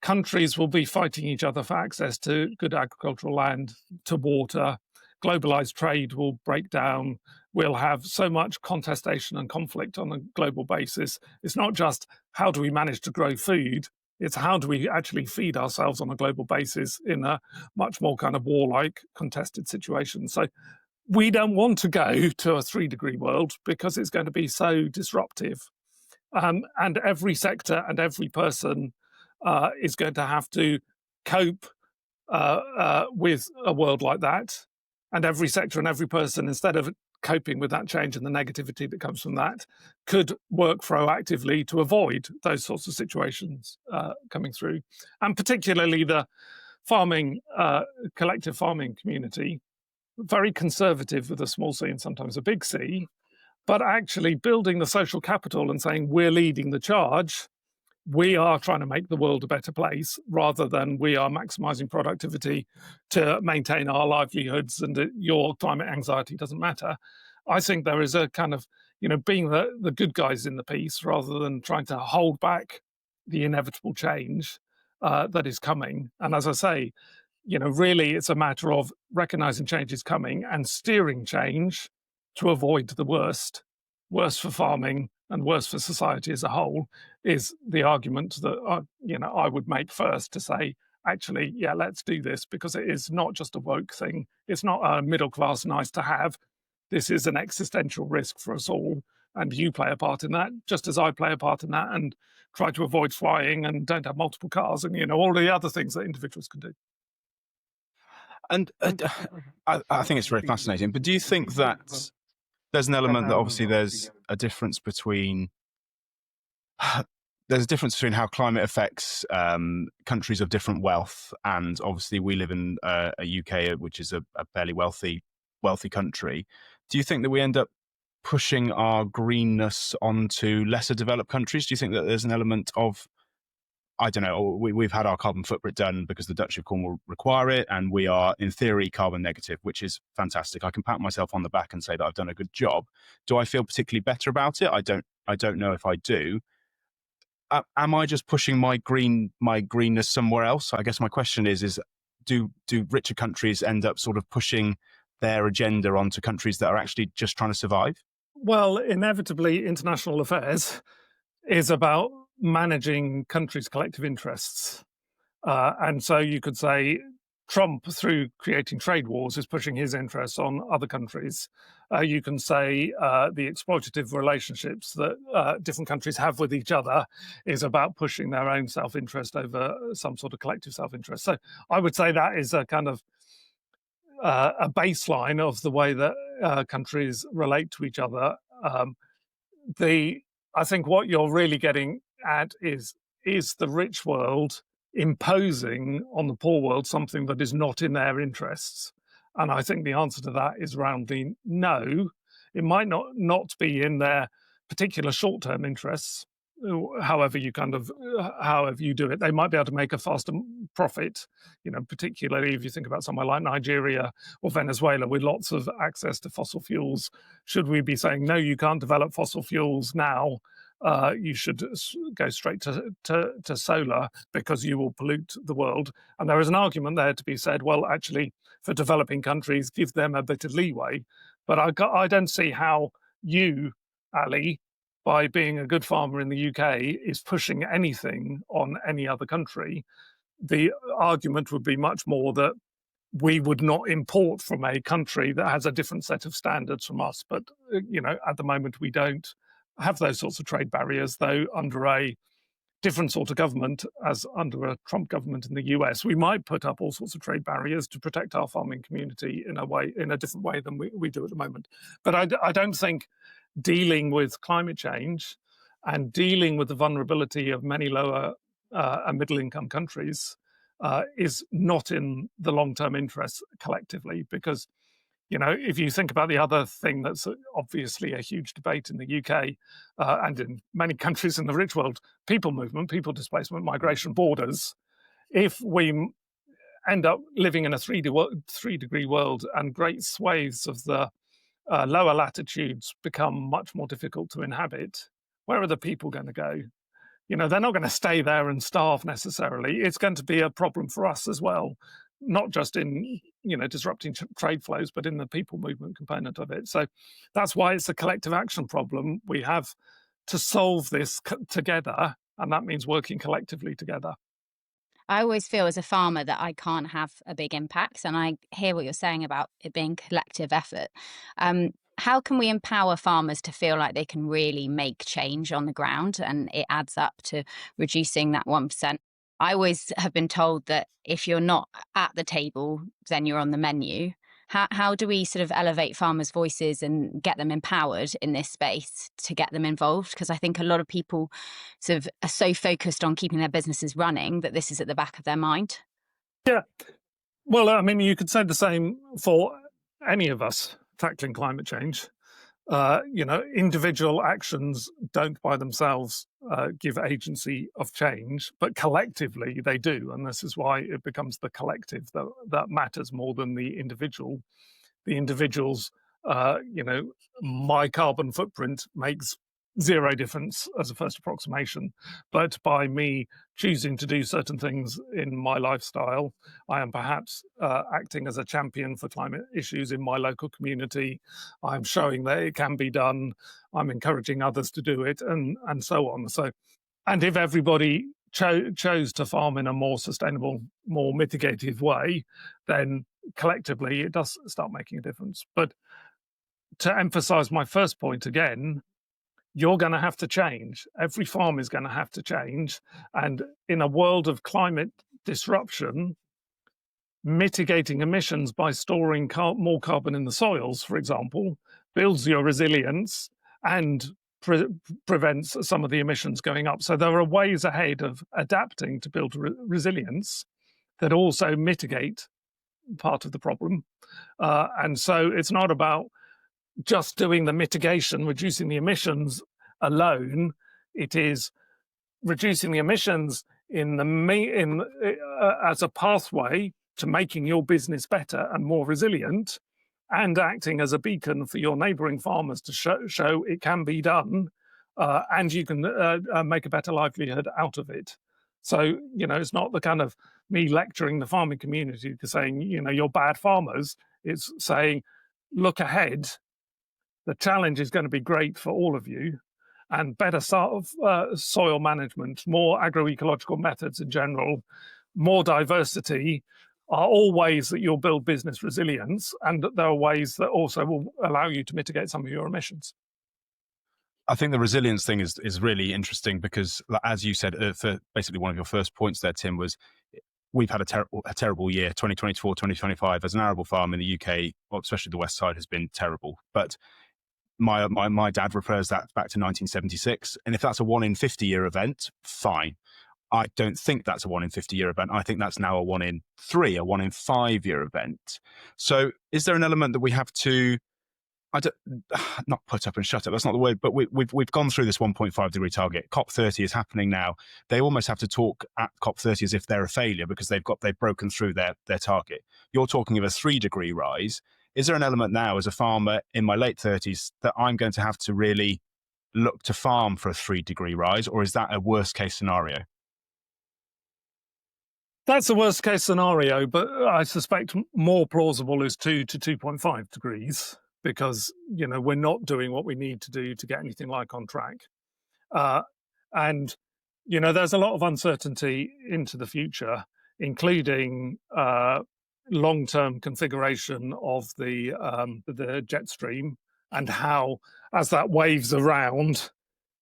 countries will be fighting each other for access to good agricultural land, to water. Globalized trade will break down. We'll have so much contestation and conflict on a global basis. It's not just how do we manage to grow food, it's how do we actually feed ourselves on a global basis in a much more kind of warlike, contested situation. So we don't want to go to a 3-degree world because it's going to be so disruptive. And every sector and every person is going to have to cope with a world like that. And every sector and every person, instead of coping with that change and the negativity that comes from that, could work proactively to avoid those sorts of situations coming through. And particularly the collective farming community, very conservative with a small c and sometimes a big C, but actually building the social capital and saying we're leading the charge. We are trying to make the world a better place rather than we are maximizing productivity to maintain our livelihoods and your climate anxiety doesn't matter. I think there is a kind of, being the good guys in the piece rather than trying to hold back the inevitable change that is coming. And as I say, really it's a matter of recognizing change is coming and steering change to avoid the worst for farming and worse for society as a whole, is the argument that I would make first, to say, actually, yeah, let's do this, because it is not just a woke thing. It's not a middle class nice to have. This is an existential risk for us all, and you play a part in that, just as I play a part in that, and try to avoid flying and don't have multiple cars, and all the other things that individuals can do. And I think it's very fascinating. But do you think that there's an element that obviously there's a difference between how climate affects countries of different wealth, and obviously we live in a UK, which is a fairly wealthy country. Do you think that we end up pushing our greenness onto lesser developed countries? Do you think that there's an element of, I don't know, we've had our carbon footprint done because the Duchy of Cornwall require it, and we are, in theory, carbon negative, which is fantastic. I can pat myself on the back and say that I've done a good job. Do I feel particularly better about it? I don't know if I do. Am I just pushing my greenness somewhere else? I guess my question is do richer countries end up sort of pushing their agenda onto countries that are actually just trying to survive? Well, inevitably, international affairs is about managing countries' collective interests. And so you could say Trump, through creating trade wars, is pushing his interests on other countries. You can say the exploitative relationships that different countries have with each other is about pushing their own self-interest over some sort of collective self-interest. So I would say that is a kind of a baseline of the way that countries relate to each other. I think what you're really getting at is the rich world imposing on the poor world something that is not in their interests? And I think the answer to that is roundly no. It might not be in their particular short-term interests, however you do it. They might be able to make a faster profit, particularly if you think about somewhere like Nigeria or Venezuela with lots of access to fossil fuels. Should we be saying, no, you can't develop fossil fuels now, you should go straight to solar because you will pollute the world? And there is an argument there to be said, well, actually, for developing countries, give them a bit of leeway. But I don't see how you, Ali, by being a good farmer in the UK, is pushing anything on any other country. The argument would be much more that we would not import from a country that has a different set of standards from us. But, at the moment, we don't have those sorts of trade barriers, though under a different sort of government, as under a Trump government in the US, we might put up all sorts of trade barriers to protect our farming community in a different way than we do at the moment. But I don't think dealing with climate change and dealing with the vulnerability of many lower and middle income countries is not in the long-term interests collectively, because if you think about the other thing that's obviously a huge debate in the UK and in many countries in the rich world, people movement, people displacement, migration, borders. If we end up living in a 3-degree world and great swathes of the lower latitudes become much more difficult to inhabit, where are the people going to go? They're not going to stay there and starve necessarily. It's going to be a problem for us as well, not just in disrupting trade flows, but in the people movement component of it. So that's why it's a collective action problem. We have to solve this together, and that means working collectively together. I always feel as a farmer that I can't have a big impact, and I hear what you're saying about it being collective effort. How can we empower farmers to feel like they can really make change on the ground and it adds up to reducing that 1%? I always have been told that if you're not at the table, then you're on the menu. How do we sort of elevate farmers' voices and get them empowered in this space to get them involved? Because I think a lot of people sort of are so focused on keeping their businesses running that this is at the back of their mind. Yeah. Well, I mean, you could say the same for any of us tackling climate change. Individual actions don't by themselves give agency of change, but collectively they do. And this is why it becomes the collective that matters more than the individual. The individual's, my carbon footprint makes zero difference as a first approximation. But by me choosing to do certain things in my lifestyle, I am perhaps acting as a champion for climate issues in my local community. I'm showing that it can be done. I'm encouraging others to do it, and so on. So, and if everybody chose to farm in a more sustainable, more mitigated way, then collectively it does start making a difference. But to emphasize my first point again, you're going to have to change. Every farm is going to have to change. And in a world of climate disruption, mitigating emissions by storing more carbon in the soils, for example, builds your resilience and prevents some of the emissions going up. So there are ways ahead of adapting to build resilience that also mitigate part of the problem. And so it's not about just doing the mitigation, reducing the emissions alone. It is reducing the emissions as a pathway to making your business better and more resilient, and acting as a beacon for your neighbouring farmers to show it can be done, and you can make a better livelihood out of it. So, it's not the kind of me lecturing the farming community to saying, you're bad farmers. It's saying, look ahead. The challenge is going to be great for all of you, and better soil management, more agroecological methods in general, more diversity are all ways that you'll build business resilience, and there are ways that also will allow you to mitigate some of your emissions. I think the resilience thing is really interesting because, as you said, for basically one of your first points there, Tim, was we've had a terrible year. 2024, 2025 as an arable farm in the UK, especially the west side, has been terrible. But my dad refers that back to 1976. And if that's a 1 in 50 year event, fine. I don't think that's a 1 in 50 year event. I think that's now a 1 in 3, a 1 in 5 year event. So is there an element that we have to, not put up and shut up, that's not the word, but we've gone through this 1.5 degree target. COP30 is happening now. They almost have to talk at COP30 as if they're a failure because they've broken through their target. You're talking of a 3 degree rise. Is there an element now as a farmer in my late 30s that I'm going to have to really look to farm for a 3 degree rise, or is that a worst case scenario? That's a worst case scenario, but I suspect more plausible is 2 to 2.5 degrees because, we're not doing what we need to do to get anything like on track. And, there's a lot of uncertainty into the future, including long-term configuration of the jet stream and how, as that waves around,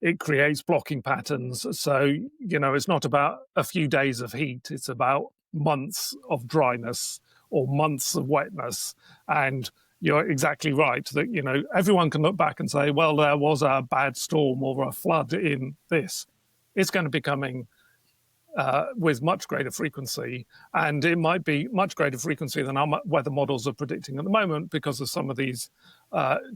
it creates blocking patterns. So, it's not about a few days of heat, it's about months of dryness or months of wetness. And you're exactly right that, everyone can look back and say, well, there was a bad storm or a flood in this. It's going to be coming with much greater frequency, and it might be much greater frequency than our weather models are predicting at the moment because of some of these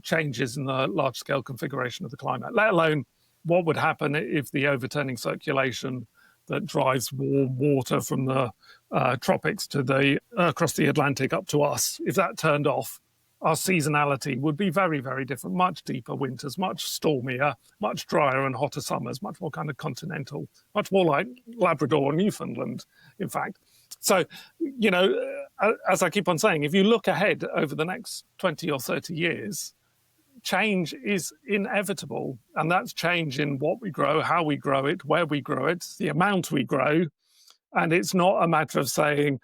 changes in the large-scale configuration of the climate, let alone what would happen if the overturning circulation that drives warm water from the tropics to across the Atlantic up to us, if that turned off, our seasonality would be very, very different, much deeper winters, much stormier, much drier and hotter summers, much more kind of continental, much more like Labrador or Newfoundland, in fact. So, as I keep on saying, if you look ahead over the next 20 or 30 years, change is inevitable. And that's change in what we grow, how we grow it, where we grow it, the amount we grow. And it's not a matter of saying,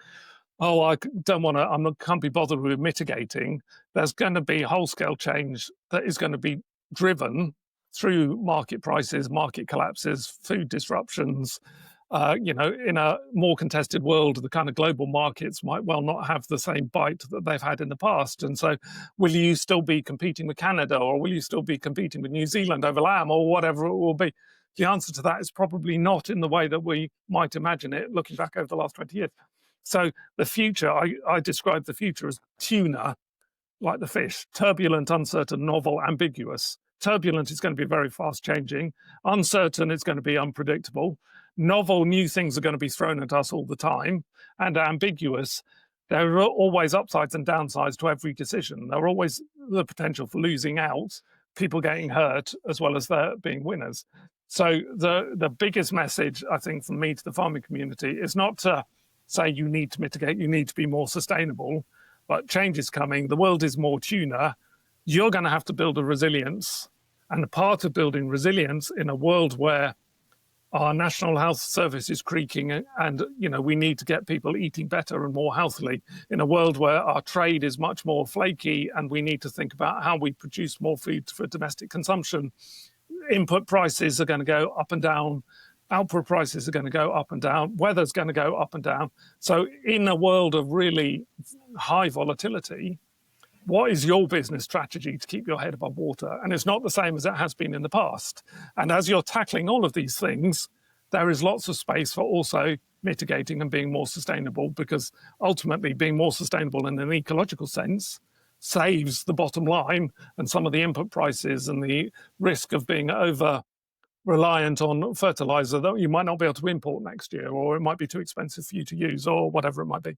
oh, I can't be bothered with mitigating. There's going to be whole-scale change that is going to be driven through market prices, market collapses, food disruptions. In a more contested world, the kind of global markets might well not have the same bite that they've had in the past. And so will you still be competing with Canada, or will you still be competing with New Zealand over lamb, or whatever it will be? The answer to that is probably not in the way that we might imagine it looking back over the last 20 years. So the future, I describe the future as tuna, like the fish, turbulent, uncertain, novel, ambiguous. Turbulent is going to be very fast changing. Uncertain is going to be unpredictable. Novel, new things are going to be thrown at us all the time. And ambiguous, there are always upsides and downsides to every decision. There are always the potential for losing out, people getting hurt, as well as there being winners. So the biggest message, I think, from me to the farming community is not to say you need to mitigate, you need to be more sustainable, but change is coming. The world is more tuna. You're going to have to build a resilience. And a part of building resilience in a world where our National Health Service is creaking and, we need to get people eating better and more healthily, in a world where our trade is much more flaky and we need to think about how we produce more food for domestic consumption. Input prices are going to go up and down. Output prices are going to go up and down. Weather's going to go up and down. So in a world of really high volatility, what is your business strategy to keep your head above water? And it's not the same as it has been in the past. And as you're tackling all of these things, there is lots of space for also mitigating and being more sustainable, because ultimately being more sustainable in an ecological sense saves the bottom line and some of the input prices and the risk of being over reliant on fertilizer that you might not be able to import next year, or it might be too expensive for you to use, or whatever it might be.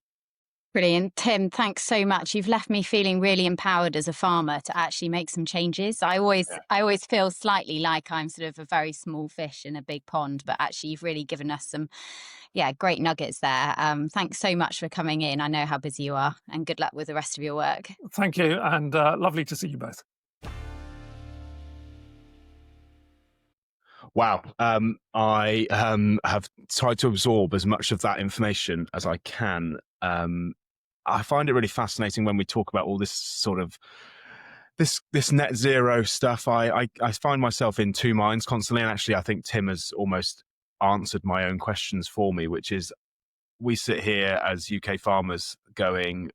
Brilliant. Tim, thanks so much. You've left me feeling really empowered as a farmer to actually make some changes. I always feel slightly like I'm sort of a very small fish in a big pond, but actually you've really given us some, great nuggets there. Thanks so much for coming in. I know how busy you are, and good luck with the rest of your work. Thank you, and lovely to see you both. Wow. I have tried to absorb as much of that information as I can. I find it really fascinating when we talk about all this sort of this net zero stuff. I find myself in two minds constantly, and actually I think Tim has almost answered my own questions for me, which is we sit here as UK farmers going,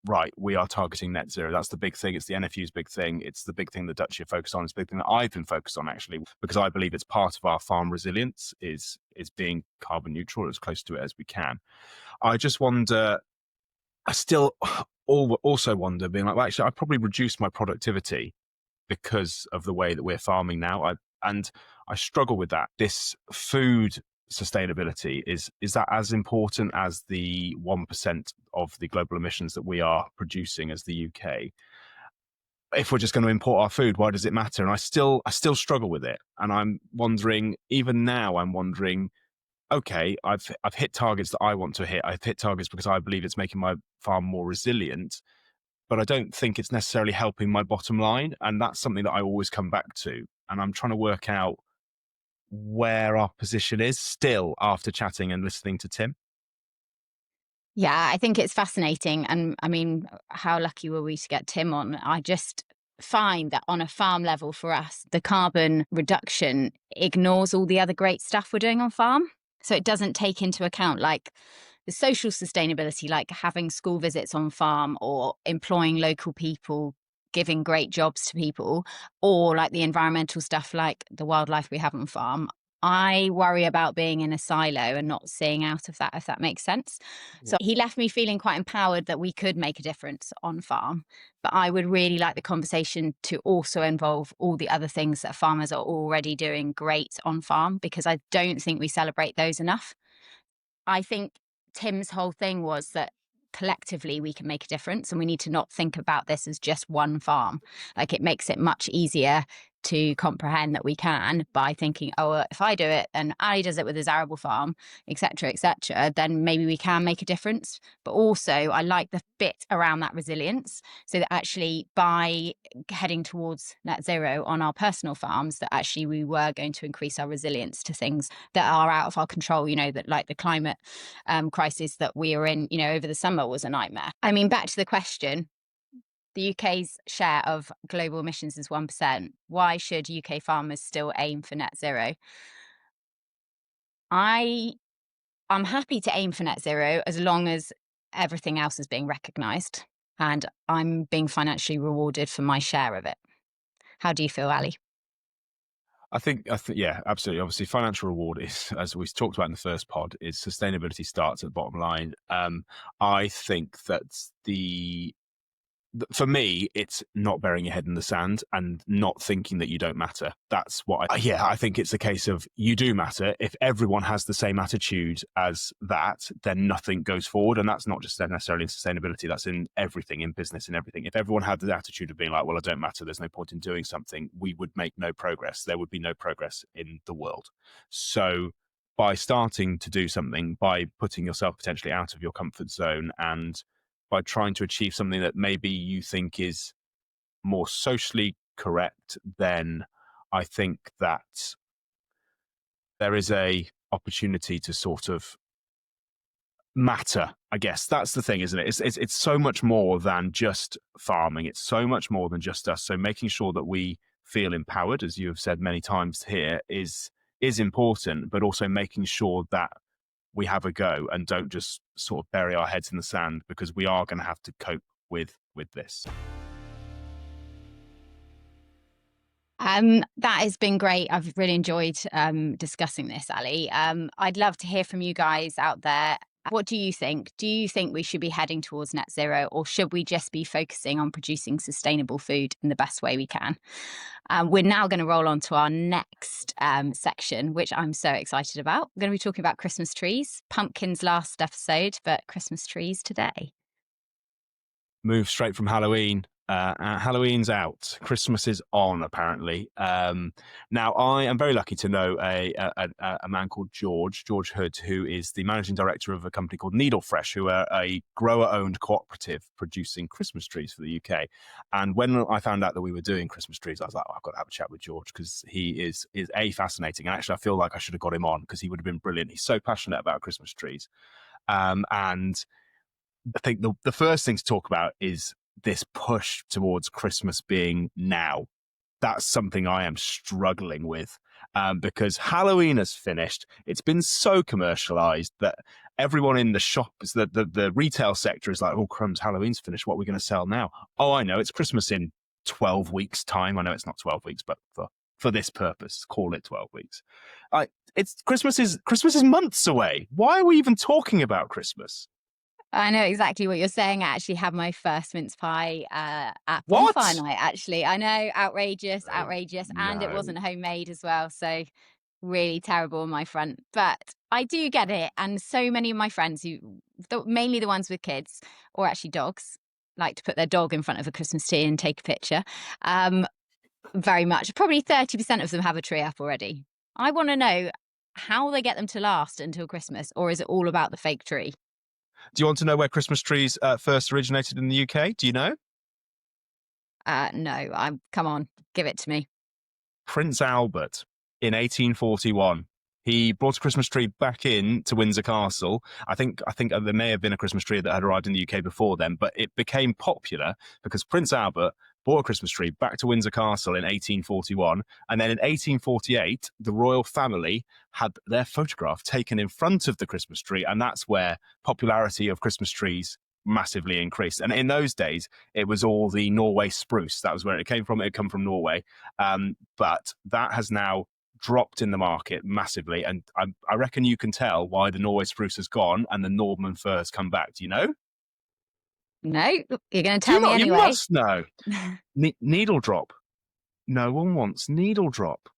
right, we are targeting net zero. That's the big thing. It's the NFU's big thing. It's the big thing that Dutch are focused on. It's the big thing that I've been focused on, actually, because I believe it's part of our farm resilience is being carbon neutral as close to it as we can. I just wonder, I still also wonder, being like, well, actually, I've probably reduced my productivity because of the way that we're farming now. And I struggle with that. This food sustainability, is that as important as the 1% of the global emissions that we are producing as the UK? If we're just going to import our food, why does it matter? And I still struggle with it. And I'm wondering, even now, okay, I've hit targets that I want to hit. I've hit targets because I believe it's making my farm more resilient, but I don't think it's necessarily helping my bottom line. And that's something that I always come back to. And I'm trying to work out where our position is still after chatting and listening to Tim. Yeah, I think it's fascinating. And I mean, how lucky were we to get Tim on? I just find that on a farm level for us, the carbon reduction ignores all the other great stuff we're doing on farm. So it doesn't take into account like the social sustainability, like having school visits on farm or employing local people, giving great jobs to people, or like the environmental stuff like the wildlife we have on farm. I worry about being in a silo and not seeing out of that, if that makes sense. So he left me feeling quite empowered that we could make a difference on farm. But I would really like the conversation to also involve all the other things that farmers are already doing great on farm, because I don't think we celebrate those enough. I think Tim's whole thing was that collectively we can make a difference, and we need to not think about this as just one farm. Like, it makes it much easier to comprehend that we can by thinking, oh, if I do it and Ali does it with his arable farm, etc., then maybe we can make a difference. But also I like the bit around that resilience, so that actually by heading towards net zero on our personal farms, that actually we were going to increase our resilience to things that are out of our control, that like the climate crisis that we were in, over the summer was a nightmare. I mean, back to the question, the UK's share of global emissions is 1%. Why should UK farmers still aim for net zero? I'm happy to aim for net zero as long as everything else is being recognised and I'm being financially rewarded for my share of it. How do you feel, Ali? I think, yeah, absolutely. Obviously, financial reward is, as we talked about in the first pod, is sustainability starts at the bottom line. I think that for me, it's not burying your head in the sand and not thinking that you don't matter. That's what I think it's a case of you do matter. If everyone has the same attitude as that, then nothing goes forward. And that's not just necessarily in sustainability. That's in everything, in business and everything. If everyone had the attitude of being like, well, I don't matter, there's no point in doing something, we would make no progress. There would be no progress in the world. So by starting to do something, by putting yourself potentially out of your comfort zone and by trying to achieve something that maybe you think is more socially correct, then I think that there is a opportunity to sort of matter. I guess that's the thing, isn't it? It's so much more than just farming. It's so much more than just us. So making sure that we feel empowered, as you have said many times here, is important, but also making sure that we have a go and don't just sort of bury our heads in the sand, because we are going to have to cope with this. That has been great. I've really enjoyed discussing this, Ali. I'd love to hear from you guys out there. What do you think? Do you think we should be heading towards net zero, or should we just be focusing on producing sustainable food in the best way we can? We're now going to roll on to our next section, which I'm so excited about. We're going to be talking about Christmas trees. Pumpkins last episode, but Christmas trees today. move straight from Halloween. Halloween's out. Christmas is on, apparently. Now, I am very lucky to know a man called George Hood, who is the managing director of a company called Needle Fresh, who are a grower-owned cooperative producing Christmas trees for the UK. And when I found out that we were doing Christmas trees, I was like, oh, I've got to have a chat with George, because he is fascinating. And actually, I feel like I should have got him on, because he would have been brilliant. He's so passionate about Christmas trees. And I think the first thing to talk about is this push towards Christmas being now. That's something I am struggling with, because Halloween has finished. It's been so commercialized that everyone in the shops, the retail sector is like, oh, crumbs, Halloween's finished. What are we going to sell now? Oh, I know, it's Christmas in 12 weeks' time. I know it's not 12 weeks, but for this purpose, call it 12 weeks. Christmas is months away. Why are we even talking about Christmas? I know exactly what you're saying. I actually had my first mince pie at What? bonfire night, actually. I know, outrageous. And it No. wasn't homemade as well. So really terrible on my front. But I do get it. And so many of my friends, mainly the ones with kids or actually dogs, like to put their dog in front of a Christmas tree and take a picture. Very much. Probably 30% of them have a tree up already. I want to know how they get them to last until Christmas, or is it all about the fake tree? Do you want to know where Christmas trees first originated in the UK? Do you know? No, come on, give it to me. Prince Albert in 1841. He brought a Christmas tree back in to Windsor Castle. I think there may have been a Christmas tree that had arrived in the UK before then, but it became popular because Prince Albert brought a Christmas tree back to Windsor Castle in 1841. And then in 1848, the royal family had their photograph taken in front of the Christmas tree. And that's where popularity of Christmas trees massively increased. And in those days, it was all the Norway spruce. That was where it came from. It had come from Norway. But that has now dropped in the market massively. And I reckon you can tell why the Norway spruce has gone and the Norman fir has come back. Do you know? No, you're going to tell me anyway. You must know. Needle drop. No one wants needle drop.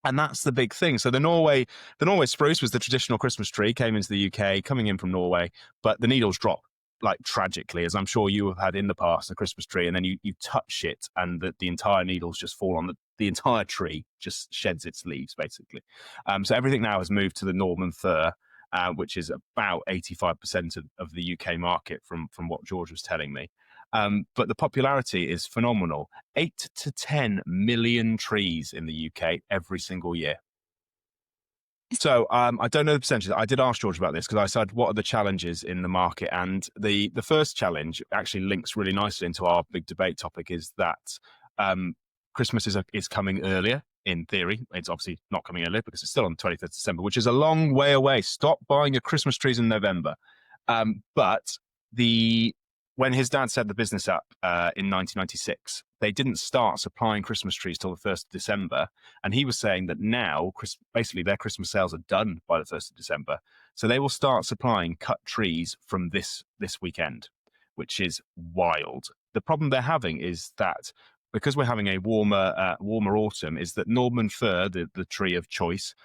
And that's the big thing. So the Norway spruce was the traditional Christmas tree, came into the UK, coming in from Norway, but the needles drop like tragically, as I'm sure you have had in the past, a Christmas tree, and then you touch it and the entire needles just fall on the entire tree, just sheds its leaves, basically. So everything now has moved to the Norman fir, which is about 85% of the UK market from what George was telling me. But the popularity is phenomenal. 8 to 10 million trees in the UK every single year. So I don't know the percentages. I did ask George about this because I said, what are the challenges in the market? And the first challenge actually links really nicely into our big debate topic, is that Christmas is coming earlier. In theory, it's obviously not coming earlier because it's still on the 23rd of December, which is a long way away. Stop buying your Christmas trees in November. But when his dad set the business up in 1996, they didn't start supplying Christmas trees till the 1st of December. And he was saying that now, basically, their Christmas sales are done by the 1st of December. So they will start supplying cut trees from this weekend, which is wild. The problem they're having is that because we're having a warmer autumn, is that Norman fir, the tree of choice,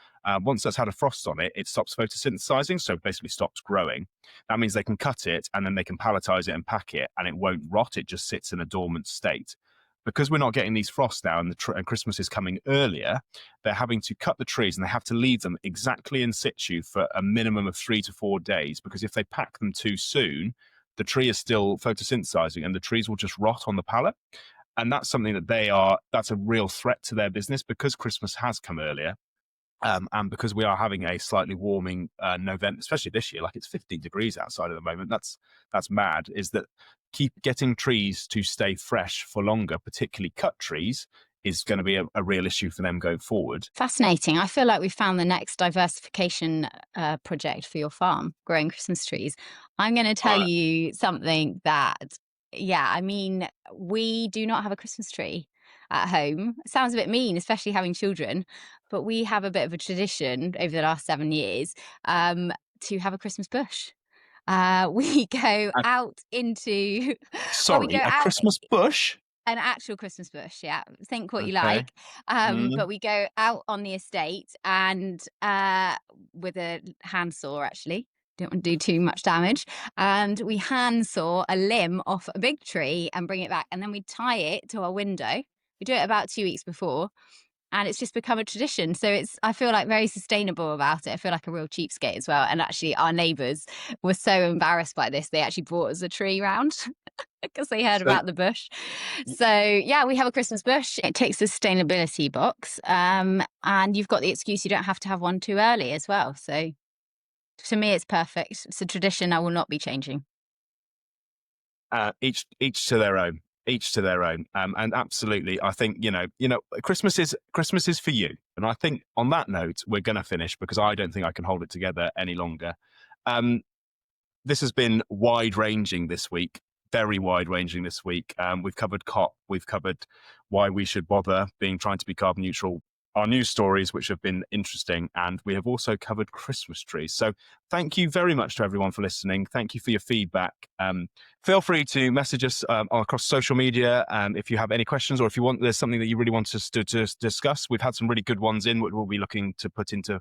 once that's had a frost on it, it stops photosynthesizing, so basically stops growing. That means they can cut it and then they can palletize it and pack it, and it won't rot. It just sits in a dormant state. Because we're not getting these frosts now and Christmas is coming earlier, they're having to cut the trees and they have to leave them exactly in situ for a minimum of 3 to 4 days, because if they pack them too soon, the tree is still photosynthesizing and the trees will just rot on the pallet. And that's something that's a real threat to their business, because Christmas has come earlier. And because we are having a slightly warming November, especially this year, like it's 15 degrees outside at the moment. That's mad. Is that keep getting trees to stay fresh for longer, particularly cut trees, is going to be a real issue for them going forward. Fascinating. I feel like we've found the next diversification project for your farm, growing Christmas trees. I'm going to tell you something that, I mean, we do not have a Christmas tree at home. It sounds a bit mean, especially having children, but we have a bit of a tradition over the last 7 years to have a Christmas bush. We go out into... Christmas bush? An actual Christmas bush, yeah. Think what you like. But we go out on the estate and with a handsaw, actually, don't want to do too much damage. And we handsaw a limb off a big tree and bring it back. And then we tie it to our window. We do it about 2 weeks before. And it's just become a tradition. So I feel like very sustainable about it. I feel like a real cheapskate as well. And actually our neighbours were so embarrassed by this. They actually brought us a tree round because they heard about the bush. So yeah, we have a Christmas bush. It takes a sustainability box. And you've got the excuse you don't have to have one too early as well. So to me, it's perfect. It's a tradition I will not be changing. Each to their own. Each to their own. And absolutely, I think, you know, Christmas is for you. And I think on that note, we're going to finish because I don't think I can hold it together any longer. This has been wide-ranging this week, very wide-ranging this week. We've covered COP, we've covered why we should bother trying to be carbon neutral, our news stories, which have been interesting, and we have also covered Christmas trees. So thank you very much to everyone for listening. Thank you for your feedback. Feel free to message us across social media if you have any questions, or if there's something that you really want us to discuss. We've had some really good ones in, which we'll be looking to put into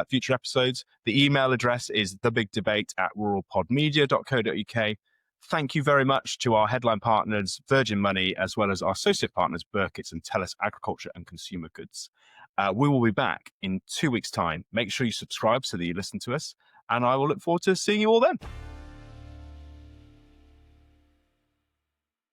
future episodes. The email address is thebigdebate@ruralpodmedia.co.uk. Thank you very much to our headline partners, Virgin Money, as well as our associate partners, Birketts and TELUS Agriculture and Consumer Goods. We will be back in 2 weeks' time. Make sure you subscribe so that you listen to us, and I will look forward to seeing you all then.